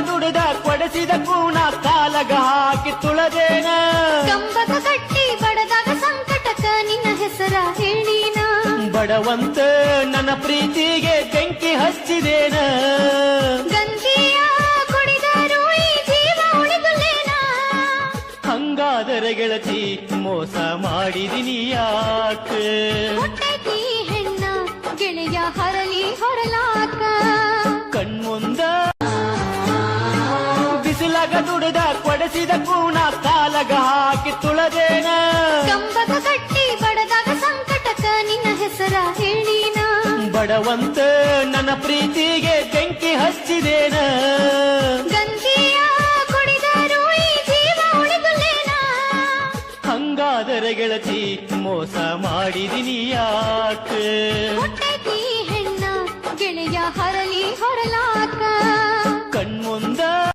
ದುಡಿದ ಕೊಡಿಸಿದ ಕೂಣ ಕಾಲಗ ಹಾಕಿ ತುಳದೇನ ಕಂಬಕ ಕಟ್ಟಿ ಬಡದಾಗ ಸಂಕಟಕ ನಿನ್ನ ಹೆಸರ ಹೇಳಿನ ಬಡವಂತ ನನ್ನ ಪ್ರೀತಿಗೆ ಬೆಂಕಿ ಹಚ್ಚಿದೇನ ಗಂಜಿಯ ಕುಡಿದರು ಈ ಜೀವ ಉಳಿದುಲೇನ ಹಂಗಾದರೆ ಗೆಳತಿ ಮೋಸ ಮಾಡಿದಿನಿ ಯಾಕ ಹುಟ್ಟೈತಿ ಹೆಣ್ಣ ಗೆಳೆಯ ಹರಲಿ ಹೊರಲಾಕ ಕಣ್ಮುಂದ ಬಿಸಿಲಾಗ ದುಡಿದ ಕೊಡಿಸಿದ ಕೂಣ ಕಾಲಗ ಹಾಕಿ ತುಳದೇನ ಕಂಬಕ ಕಟ್ಟಿ ಬಡದಾಗ ಸಂಕಟಕ ನಿನ್ನ ಹೆಸರ ಹೇಳಿನ ಬಡವಂತ ನನ್ನ ಪ್ರೀತಿಗೆ ಬೆಂಕಿ ಹಚ್ಚಿದೇನ ಗಂಜಿಯ ಕುಡಿದರು ಈ ಜೀವ ಉಳಿದುಲೇನ ಹಂಗಾದರೆ ಗೆಳತಿ ಮೋಸ ಮಾಡಿದಿನಿ ಯಾಕ ಹುಟ್ಟೈತಿ ಹೆಣ್ಣ ಗೆಳೆಯ ಹರಲಿ ಹೊರಲಾಕ